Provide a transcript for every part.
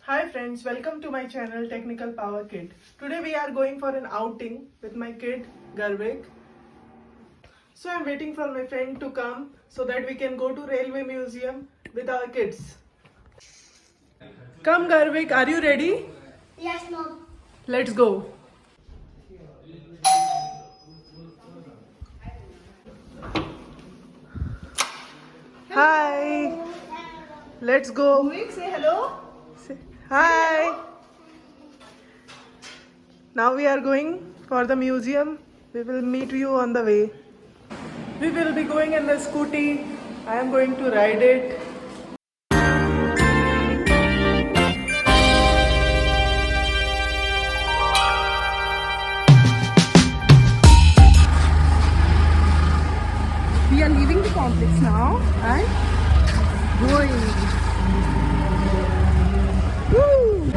Hi friends, welcome to my channel Technical Power Kid. Today we are going for an outing with my kid Garvik. So I'm waiting for my friend to come so that we can go to Railway Museum with our kids. Come Garvik, are you ready? Yes, mom. Let's go. Hi. Let's go. Say hello. Say hi. Now we are going for the museum. We will meet you on the way. We will be going in the scooty. I am going to ride it. We are leaving the complex now and going. Woo!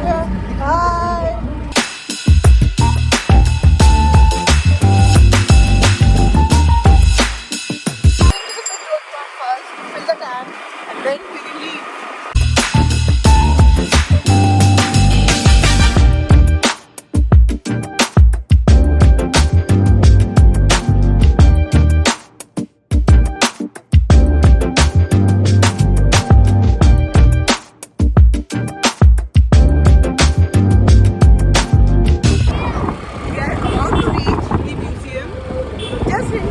Hi! First, fill the tank and then we will leave. We are about to reach the museum just in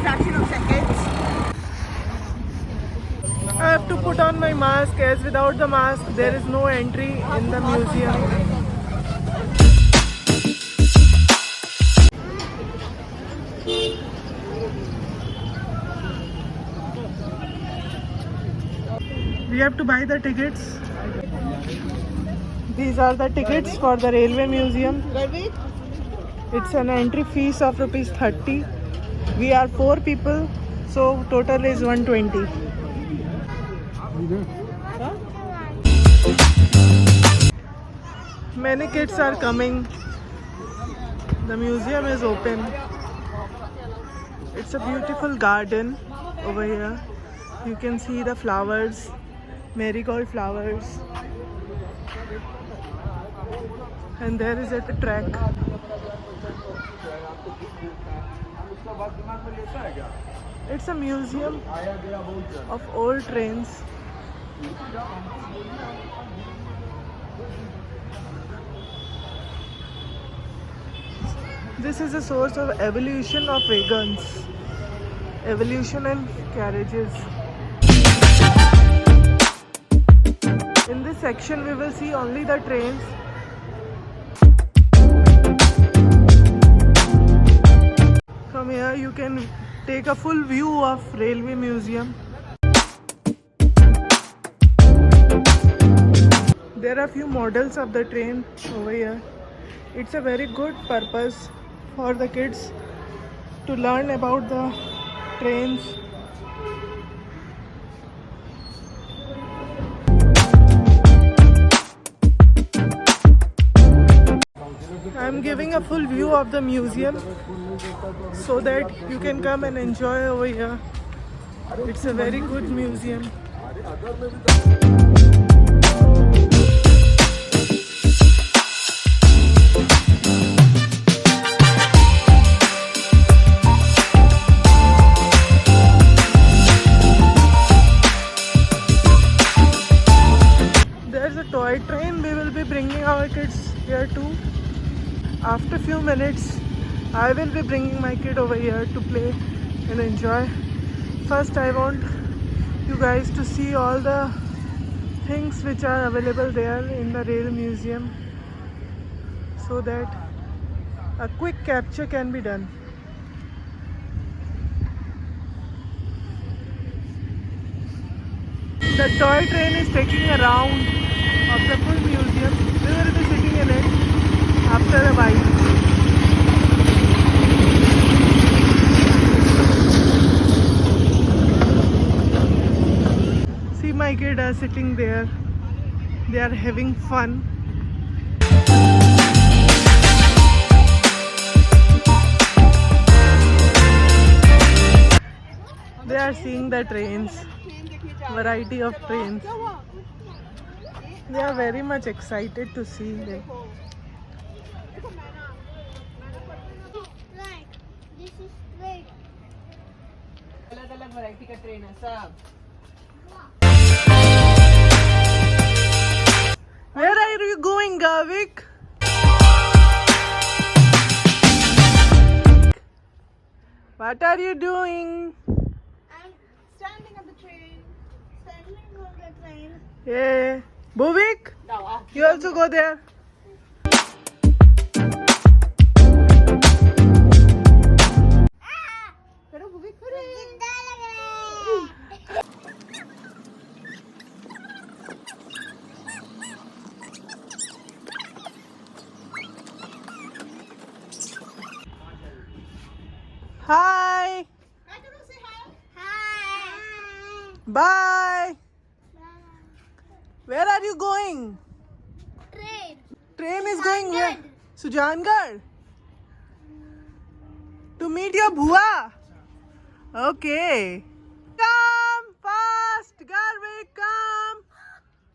fraction of seconds. I have to put on my mask as without the mask there is no entry in the museum. We have to buy the tickets. These are the tickets for the Railway Museum. It's an entry fees of rupees 30. We are 4 people, so total is 120. Many kids are coming. The museum is open. It's a beautiful garden over here. You can see the flowers, marigold flowers. And there is a track. It's a museum of old trains. This is a source of evolution of wagons, evolution and carriages. In this section we will see only the trains. From here you can take a full view of Railway Museum. There are few models of the train over here. It's a very good purpose for the kids to learn about the trains. I'm giving a full view of the museum so that you can come and enjoy over here. It's a very good museum. There's a toy train. We will be bringing our kids here too. After few minutes, I will be bringing my kid over here to play and enjoy. First, I want you guys to see all the things which are available there in the Rail Museum so that a quick capture can be done. The toy train is taking a round of the full museum. We will be sitting in it after a while. See, my kids are sitting there. They are having fun. They are seeing the trains, variety of trains. We are very much excited to see them. This is straight. अलग-अलग variety का train है सब. Where are you going, Gavik? What are you doing? I'm standing on the train. Standing on the train. Yeah. Bhuvik, जाओ. you also go there. करो भूविक करो. जिंदा लग रहा है. Hi. Hi. Bye. Where are you going? Train. Train is going where? Sujangarh. To meet your bhua. Okay. Come fast, Garvik, come.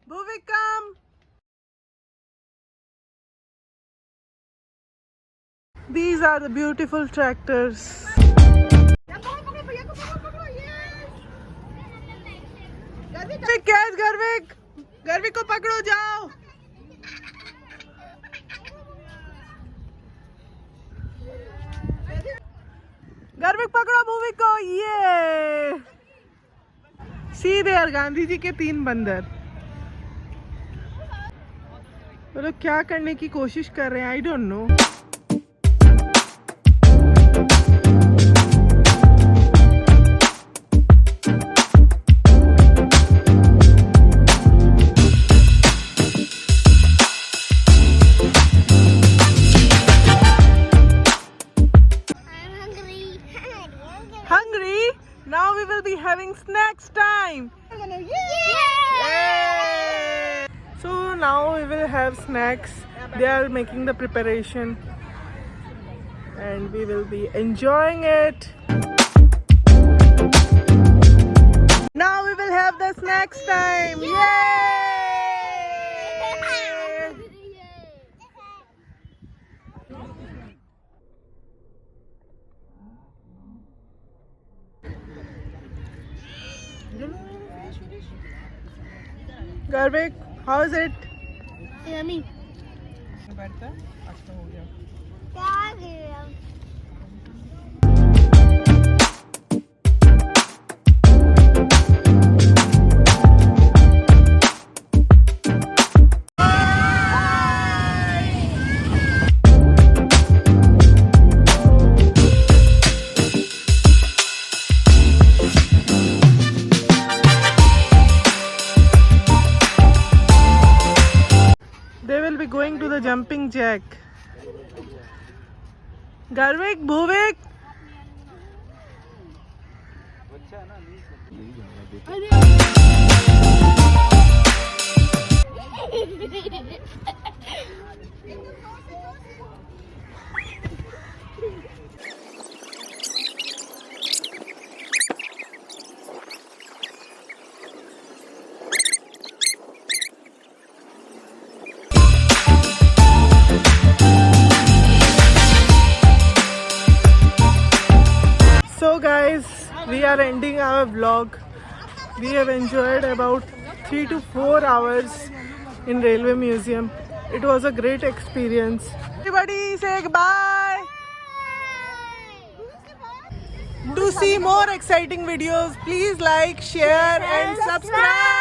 Bhuvik, come. These are the beautiful tractors. Garvik, catch Garvik. Garvik को पकड़ो जाओ. गर्विक पकड़ो भूविक को. ये सीधे यार गांधी जी के 3 बंदर. वो लोग क्या करने की कोशिश कर रहे हैं, I don't know. Hungry? Now we will be having snacks time. Yay! So now we will have snacks. They are making the preparation and we will be enjoying it. Now we will have the snacks time. Yay! Garvik, how is it? Yummy. बैठता अच्छा हो गया. क्या गया? They will be going to the jumping jack. Garvik, Bhuvik. So guys, we are ending our vlog. We have enjoyed about 3 to 4 hours in Railway Museum. It was a great experience. Everybody say bye. To see more exciting videos, please like, share and subscribe.